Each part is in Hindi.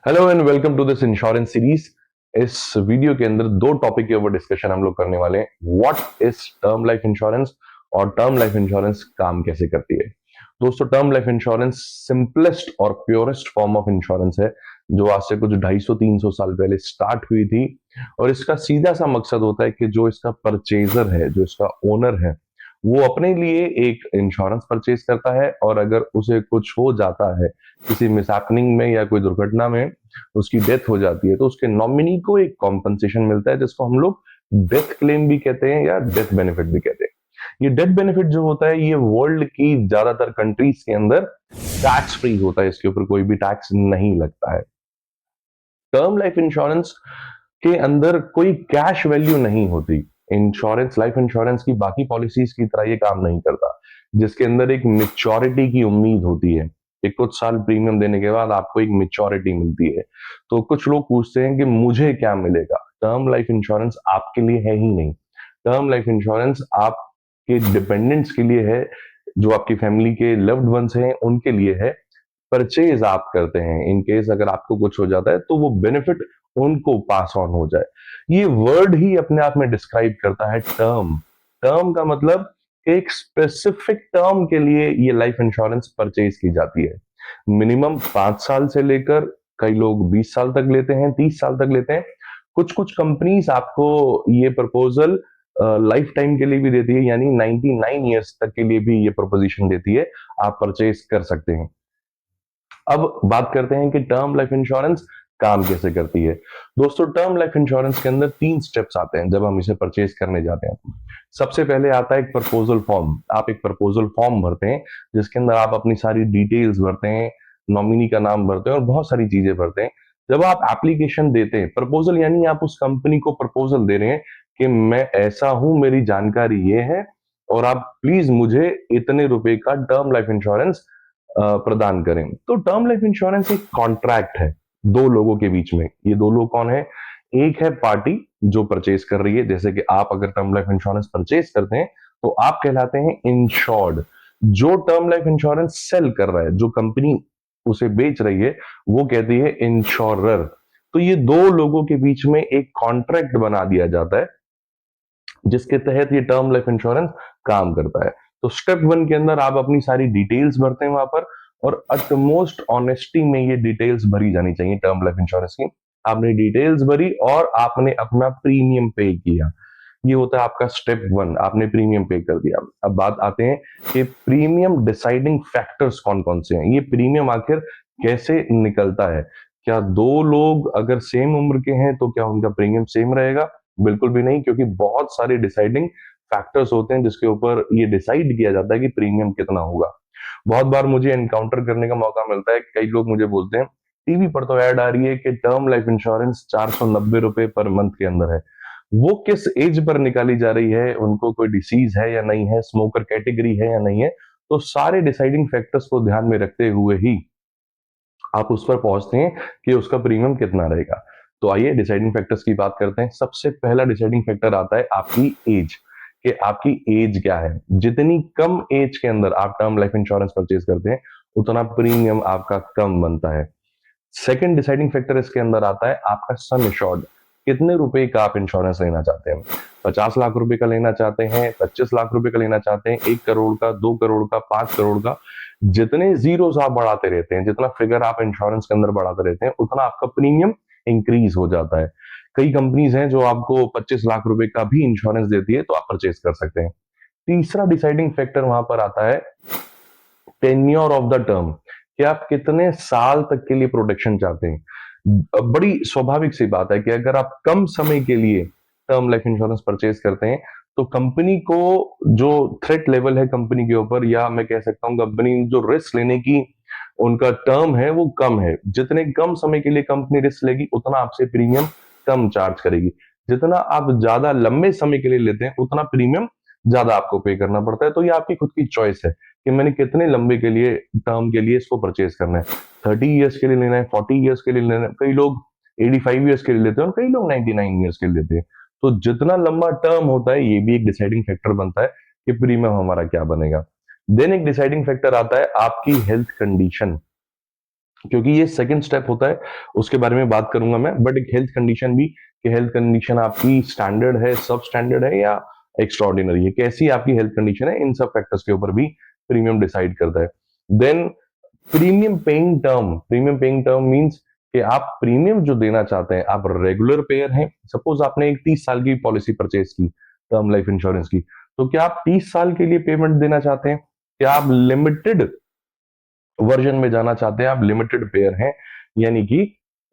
Hello and welcome to this insurance series. इस वीडियो के अंदर दो टॉपिक के ऊपर डिस्कशन हम लोग करने वाले हैं। What is term life insurance और टर्म लाइफ इंश्योरेंस काम कैसे करती है। दोस्तों, टर्म लाइफ इंश्योरेंस सिंपलेस्ट और प्योरेस्ट फॉर्म ऑफ इंश्योरेंस है जो आज से कुछ 250-300 साल पहले स्टार्ट हुई थी। और इसका सीधा सा मकसद होता है कि जो इसका परचेजर है, जो इसका ओनर है, वो अपने लिए एक इंश्योरेंस परचेज करता है और अगर उसे कुछ हो जाता है, किसी मिसहैपनिंग में या कोई दुर्घटना में उसकी डेथ हो जाती है, तो उसके नॉमिनी को एक कॉम्पनसेशन मिलता है जिसको हम लोग डेथ क्लेम भी कहते हैं या डेथ बेनिफिट भी कहते हैं। ये डेथ बेनिफिट जो होता है, ये वर्ल्ड की ज्यादातर कंट्रीज के अंदर टैक्स फ्री होता है, इसके ऊपर कोई भी टैक्स नहीं लगता है। टर्म लाइफ इंश्योरेंस के अंदर कोई कैश वैल्यू नहीं होती। इंश्योरेंस, लाइफ इंश्योरेंस की बाकी पॉलिसीज की तरह ये काम नहीं करता, जिसके अंदर एक मेच्योरिटी की उम्मीद होती है कि कुछ साल प्रीमियम देने के बाद आपको एक मेच्योरिटी मिलती है। तो कुछ लोग पूछते हैं कि मुझे क्या मिलेगा। टर्म लाइफ इंश्योरेंस आपके लिए है ही नहीं। टर्म लाइफ इंश्योरेंस आपके डिपेंडेंट्स के लिए है, जो आपकी फैमिली के लव्ड वंस हैं उनके लिए है। परचेज आप करते हैं इन केस अगर आपको कुछ हो जाता है तो वो बेनिफिट उनको पास ऑन हो जाए। ये वर्ड ही अपने आप में डिस्क्राइब करता है टर्म। टर्म का मतलब एक स्पेसिफिक टर्म के लिए ये लाइफ इंश्योरेंस परचेज की जाती है। मिनिमम 5 साल से लेकर कई लोग 20 साल तक लेते हैं, 30 साल तक लेते हैं। कुछ कुछ कंपनीज आपको ये प्रपोजल लाइफ टाइम के लिए भी देती है, यानी 99 ईयर्स तक के लिए भी ये प्रोपोजिशन देती है, आप परचेज कर सकते हैं। अब बात करते हैं कि टर्म लाइफ इंश्योरेंस काम कैसे करती है। दोस्तों, टर्म लाइफ इंश्योरेंस के अंदर 3 स्टेप्स आते हैं जब हम इसे परचेज करने जाते हैं। सबसे पहले आता है एक प्रपोजल फॉर्म। आप एक प्रपोजल फॉर्म भरते हैं जिसके अंदर आप अपनी सारी डिटेल्स भरते हैं, नॉमिनी का नाम भरते हैं और बहुत सारी चीजें भरते हैं। जब आप एप्लीकेशन देते हैं, प्रपोजल यानी आप उस कंपनी को प्रपोजल दे रहे हैं कि मैं ऐसा हूं, मेरी जानकारी ये है और आप प्लीज मुझे इतने रुपए का टर्म लाइफ इंश्योरेंस प्रदान करें। तो टर्म लाइफ इंश्योरेंस एक कॉन्ट्रैक्ट है दो लोगों के बीच में। ये दो लोग कौन है? एक है पार्टी जो परचेज कर रही है, जैसे कि आप अगर टर्म लाइफ इंश्योरेंस परचेज करते हैं तो आप कहलाते हैं इंश्योर्ड। जो टर्म लाइफ इंश्योरेंस सेल कर रहा है, जो कंपनी उसे बेच रही है, वो कहती है इंश्योरर। तो ये दो लोगों के बीच में एक कॉन्ट्रैक्ट बना दिया जाता है जिसके तहत ये टर्म लाइफ इंश्योरेंस काम करता है। तो स्टेप 1 के अंदर आप अपनी सारी डिटेल्स भरते हैं वहां पर, और अटमोस्ट ऑनेस्टी में ये डिटेल्स भरी जानी चाहिए टर्म लाइफ इंश्योरेंस की। आपने डिटेल्स भरी और आपने अपना प्रीमियम पे किया। ये होता है आपका स्टेप 1, आपने प्रीमियम पे कर दिया। अब बात आते हैं कि प्रीमियम डिसाइडिंग फैक्टर्स कौन कौन से हैं। ये प्रीमियम आखिर कैसे निकलता है? क्या दो लोग अगर सेम उम्र के हैं तो क्या उनका प्रीमियम सेम रहेगा? बिल्कुल भी नहीं, क्योंकि बहुत सारे डिसाइडिंग फैक्टर्स होते हैं जिसके ऊपर ये डिसाइड किया जाता है कि प्रीमियम कितना होगा। बहुत बार मुझे एनकाउंटर करने का मौका मिलता है, कई लोग मुझे बोलते हैं टीवी पर तो ऐड आ रही है कि टर्म लाइफ इंश्योरेंस 490 रुपए पर मंथ के अंदर है। वो किस एज पर निकाली जा रही है, उनको कोई डिसीज है या नहीं है, स्मोकर कैटेगरी है या नहीं है। तो सारे डिसाइडिंग फैक्टर्स को ध्यान में रखते हुए ही आप उस पर पहुंचते हैं कि उसका प्रीमियम कितना रहेगा। तो आइए डिसाइडिंग फैक्टर्स की बात करते हैं। सबसे पहला डिसाइडिंग फैक्टर आता है आपकी एज, कि आपकी एज क्या है। जितनी कम एज के अंदर आप टर्म लाइफ इंश्योरेंस परचेज करते हैं, उतना प्रीमियम आपका कम बनता है। सेकंड डिसाइडिंग फैक्टर इसके अंदर आता है आपका सम एश्योर्ड। कितने रुपए का आप इंश्योरेंस लेना चाहते हैं? 50 लाख रुपए का लेना चाहते हैं, 25 लाख रुपए का लेना चाहते हैं, 1 करोड़ का, 2 करोड़ का, 5 करोड़ का? जितने जीरोस आप बढ़ाते रहते हैं, जितना फिगर आप इंश्योरेंस के अंदर बढ़ाते रहते हैं, उतना आपका प्रीमियम इंक्रीज हो जाता है। कई कंपनीज हैं जो आपको 25 लाख रुपए का भी इंश्योरेंस देती है, तो आप परचेज कर सकते हैं। तीसरा डिसाइडिंग फैक्टर वहां पर आता है टेन्योर ऑफ द टर्म, कि आप कितने साल तक के लिए प्रोटेक्शन चाहते हैं। बड़ी स्वाभाविक सी बात है कि अगर आप कम समय के लिए टर्म लाइफ इंश्योरेंस परचेज करते हैं तो कंपनी को जो थ्रेट लेवल है कंपनी के ऊपर, या मैं कह सकता हूं कंपनी जो रिस्क लेने की उनका टर्म है वो कम है। जितने कम समय के लिए कंपनी रिस्क लेगी उतना आपसे प्रीमियम कम चार्ज करेगी। जितना आप ज्यादा लंबे समय के लिए लेते हैं उतना प्रीमियम ज्यादा आपको पे करना पड़ता है। तो ये आपकी खुद की चॉइस है कि मैंने कितने लंबे के लिए, टर्म के लिए इसको परचेज करना है। 30 ईयर्स के लिए लेना है, 40 ईयर्स के लिए लेना है। कई लोग 85 ईयर्स के लिए लेते हैं और कई लोग 99 ईयर्स के लिए लेते हैं। तो जितना लंबा टर्म होता है ये भी एक डिसाइडिंग फैक्टर बनता है कि प्रीमियम हमारा क्या बनेगा। देन एक डिसाइडिंग फैक्टर आता है आपकी हेल्थ कंडीशन। क्योंकि ये सेकंड स्टेप होता है, उसके बारे में बात करूंगा मैं। बट एक हेल्थ कंडीशन भी, कि हेल्थ कंडीशन आपकी स्टैंडर्ड है, सब स्टैंडर्ड है या एक्स्ट्रॉर्डिनरी है, कैसी आपकी हेल्थ कंडीशन है, इन सब फैक्टर्स के ऊपर भी प्रीमियम डिसाइड करता है। Then premium paying term means कि आप प्रीमियम जो देना चाहते हैं, आप रेगुलर पेयर हैं। सपोज आपने एक 30 साल की पॉलिसी परचेज की टर्म लाइफ इंश्योरेंस की, तो क्या आप 30 साल के लिए पेमेंट देना चाहते हैं? क्या आप लिमिटेड वर्जन में जाना चाहते हैं, आप लिमिटेड पेयर हैं? यानी कि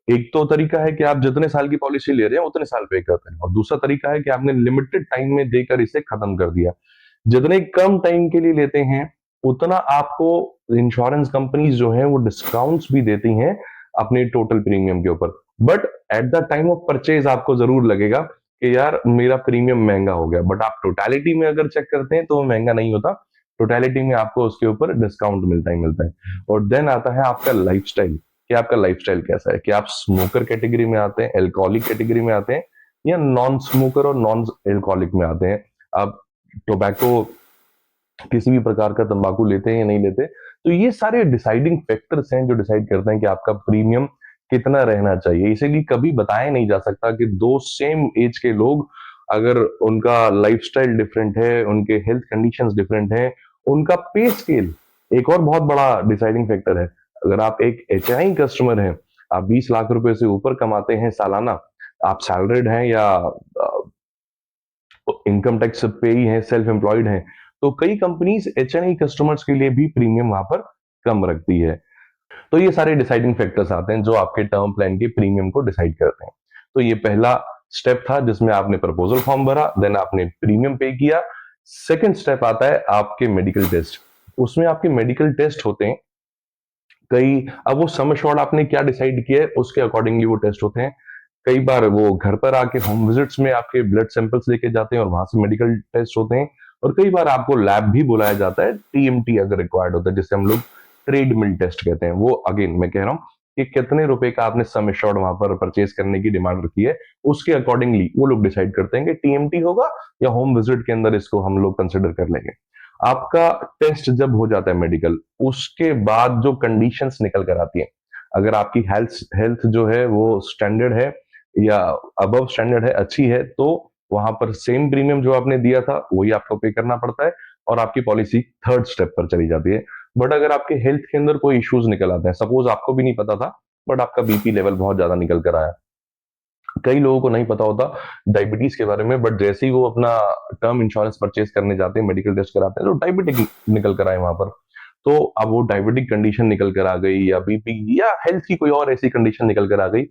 एक तो तरीका है कि आप जितने साल की पॉलिसी ले रहे हैं उतने साल पे करते हैं, और दूसरा तरीका है कि आपने लिमिटेड टाइम में देकर इसे खत्म कर दिया। जितने कम टाइम के लिए लेते हैं उतना आपको इंश्योरेंस कंपनीज जो है वो डिस्काउंट्स भी देती हैं अपने टोटल प्रीमियम के ऊपर। But at the time of purchase आपको जरूर लगेगा कि यार मेरा प्रीमियम महंगा हो गया, बट आप टोटलिटी में अगर चेक करते हैं तो वो महंगा नहीं होता। टोटलिटी में आपको उसके ऊपर डिस्काउंट मिलता है। और देन आता है आपका लाइफस्टाइल, कि आपका लाइफस्टाइल कैसा है, कि आप स्मोकर कैटेगरी में आते हैं, एल्कोहलिक कैटेगरी में आते हैं, या नॉन स्मोकर और नॉन एल्कोहलिक में आते हैं। आप टोबैको, किसी भी प्रकार का तंबाकू लेते हैं या नहीं लेते। तो ये सारे डिसाइडिंग फैक्टर्स हैं जो डिसाइड करते हैं कि आपका प्रीमियम कितना रहना चाहिए। इसीलिए कभी बताया नहीं जा सकता कि दो सेम एज के लोग, अगर उनका लाइफस्टाइल डिफरेंट है, उनके हेल्थ कंडीशंस डिफरेंट है, उनका पे स्केल एक और बहुत बड़ा डिसाइडिंग फैक्टर है। अगर आप एक एचआई कस्टमर हैं, आप 20 लाख रुपए से ऊपर कमाते हैं सालाना, आप सैलरीड हैं या इनकम टैक्स पे ही हैं, सेल्फ एम्प्लॉयड हैं, तो कई कंपनीज एचएनआई कस्टमर्स के लिए भी प्रीमियम वहां पर कम रखती है। तो ये सारे डिसाइडिंग फैक्टर्स आते हैं जो आपके टर्म प्लान के प्रीमियम को डिसाइड करते हैं। तो ये पहला स्टेप था जिसमें आपने प्रपोजल फॉर्म भरा, देन आपने प्रीमियम पे किया। सेकंड स्टेप आता है आपके मेडिकल टेस्ट। उसमें आपके मेडिकल टेस्ट होते हैं कई। अब वो सम एश्योर्ड आपने क्या डिसाइड किया है उसके अकॉर्डिंगली वो टेस्ट होते हैं। कई बार वो घर पर आके होम विजिट्स में आपके ब्लड सैंपल्स लेके जाते हैं और वहां से मेडिकल टेस्ट होते हैं। और कई बार आपको लैब भी बुलाया जाता है, टीएमटी अगर रिक्वायर्ड होता है, जिसे हम लोग ट्रेडमिल टेस्ट कहते हैं। वो अगेन मैं कह रहा हूँ कि कितने रुपए का आपने सम एश्योर्ड वहां पर परचेज करने की डिमांड रखी है, उसके अकॉर्डिंगली वो लोग डिसाइड करते हैं कि टीएमटी होगा या होम विजिट के अंदर इसको हम लोग कंसिडर कर लेंगे। आपका टेस्ट जब हो जाता है मेडिकल, उसके बाद जो कंडीशंस निकल कर आती है, अगर आपकी हेल्थ हेल्थ जो है वो स्टैंडर्ड है या अबव स्टैंडर्ड है, अच्छी है, तो वहां पर सेम प्रीमियम जो आपने दिया था वही आपको पे करना पड़ता है और आपकी पॉलिसी थर्ड स्टेप पर चली जाती है। बट अगर आपके हेल्थ के अंदर कोई इश्यूज निकल आते हैं, सपोज आपको भी नहीं पता था बट आपका बीपी लेवल बहुत ज्यादा निकल कर आया, कई लोगों को नहीं पता होता डायबिटीज के बारे में, बट जैसे ही वो अपना टर्म इंश्योरेंस परचेज करने जाते हैं, मेडिकल टेस्ट कराते हैं, तो डायबिटिक निकल कर आए वहां पर। तो अब वो डायबिटिक कंडीशन निकल कर आ गई या बीपी या हेल्थ की कोई और ऐसी कंडीशन निकल कर आ गई।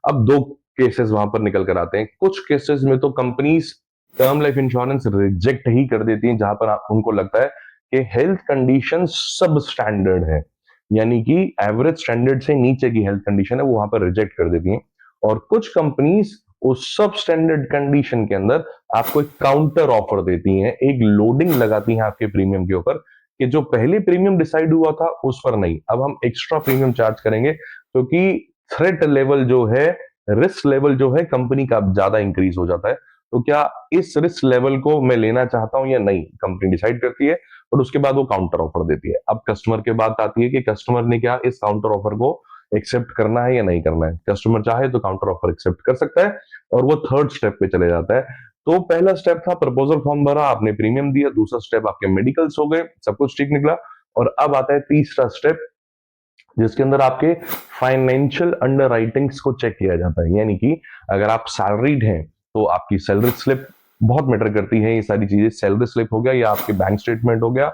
अब दो केसेस वहां पर निकल कर आते हैं। कुछ केसेस में तो companies term life insurance reject ही कर देती हैं जहां पर उनको लगता है कि हेल्थ कंडीशन सब स्टैंडर्ड है, यानी कि एवरेज स्टैंडर्ड से नीचे की हेल्थ कंडीशन है, वो वहां पर रिजेक्ट कर देती हैं। और कुछ कंपनीज उस सब स्टैंडर्ड कंडीशन के अंदर आपको एक काउंटर ऑफर देती हैं, एक लोडिंग लगाती हैं आपके प्रीमियम के ऊपर, कि जो पहले प्रीमियम डिसाइड हुआ था उस पर नहीं, अब हम एक्स्ट्रा प्रीमियम चार्ज करेंगे, क्योंकि थ्रेट लेवल जो है, रिस्क लेवल जो है कंपनी का ज्यादा इंक्रीज हो जाता है। तो क्या इस रिस्क लेवल को मैं लेना चाहता हूं या नहीं, कंपनी डिसाइड करती है और उसके बाद वो काउंटर ऑफर देती है। अब कस्टमर के बात आती है कि कस्टमर ने क्या इस काउंटर ऑफर को एक्सेप्ट करना है या नहीं करना है। कस्टमर चाहे तो काउंटर ऑफर एक्सेप्ट कर सकता है और वो थर्ड स्टेप पे चले जाता है। तो पहला स्टेप था प्रपोजल फॉर्म भरा, आपने प्रीमियम दिया, दूसरा स्टेप आपके मेडिकल्स हो गए, सब कुछ ठीक निकला। और अब आता है तीसरा स्टेप जिसके अंदर आपके फाइनेंशियल अंडर राइटिंग्स को चेक किया जाता है। यानी कि अगर आप सैलरीड हैं तो आपकी सैलरी स्लिप बहुत मैटर करती है। ये सारी चीजें, सैलरी स्लिप हो गया या आपके बैंक स्टेटमेंट हो गया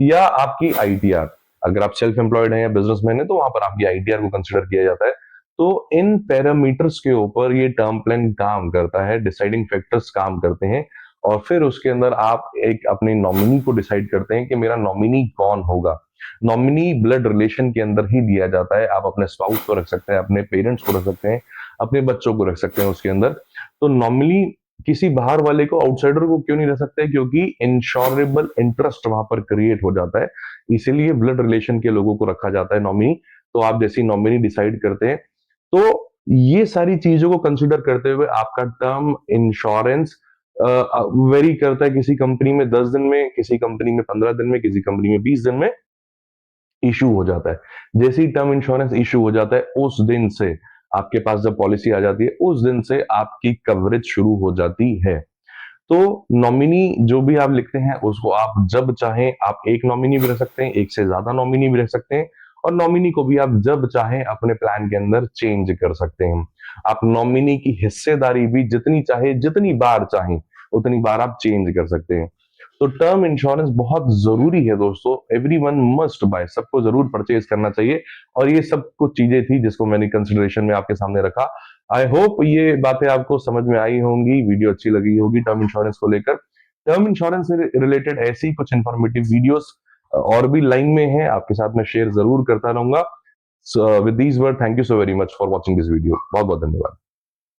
या आपकी आईटीआर, अगर आप सेल्फ एम्प्लॉयड हैं या बिजनेसमैन है तो वहां पर आपकी आईटीआर को कंसिडर किया जाता है। तो इन पैरामीटर्स के ऊपर ये टर्म प्लान काम करता है, डिसाइडिंग फैक्टर्स काम करते हैं। और फिर उसके अंदर आप एक अपने नॉमिनी को डिसाइड करते हैं कि मेरा नॉमिनी कौन होगा। नॉमिनी ब्लड रिलेशन के अंदर ही दिया जाता है। आप अपने स्पाउस को रख सकते हैं, अपने पेरेंट्स को रख सकते हैं, अपने बच्चों को रख सकते हैं उसके अंदर। तो नॉमिनी किसी बाहर वाले को, आउटसाइडर को क्यों नहीं रख सकते? क्योंकि इंश्योरेबल इंटरेस्ट वहां पर क्रिएट हो जाता है, इसीलिए ब्लड रिलेशन के लोगों को रखा जाता है नॉमिनी। तो आप जैसी नॉमिनी डिसाइड करते हैं, तो ये सारी चीजों को कंसिडर करते हुए आपका टर्म इंश्योरेंस वेरी करता है। किसी कंपनी में 10 दिन में, किसी कंपनी में 15 दिन में, किसी कंपनी में 20 दिन में इशू हो जाता है। जैसे ही टर्म इंश्योरेंस इशू हो जाता है, उस दिन से आपके पास जब पॉलिसी आ जाती है, उस दिन से आपकी कवरेज शुरू हो जाती है। तो नॉमिनी जो भी आप लिखते हैं उसको आप जब चाहें आप एक नॉमिनी भी रख सकते हैं, एक से ज्यादा नॉमिनी भी रख सकते हैं, और नॉमिनी को भी आप जब चाहें अपने प्लान के अंदर चेंज कर सकते हैं। आप नॉमिनी की हिस्सेदारी भी जितनी चाहे जितनी बार चाहें उतनी बार आप चेंज कर सकते हैं। तो टर्म इंश्योरेंस बहुत जरूरी है दोस्तों, एवरीवन मस्ट बाय, सबको जरूर परचेज करना चाहिए। और ये सब कुछ चीजें थी जिसको मैंने कंसिडरेशन में आपके सामने रखा। आई होप ये बातें आपको समझ में आई होंगी, वीडियो अच्छी लगी होगी टर्म इंश्योरेंस को लेकर। टर्म इंश्योरेंस से रिलेटेड ऐसी कुछ इंफॉर्मेटिव वीडियोस और भी लाइन में है, आपके साथ मैं शेयर जरूर करता रहूंगा। With these word, thank you so very much for watching this video. बहुत बहुत धन्यवाद।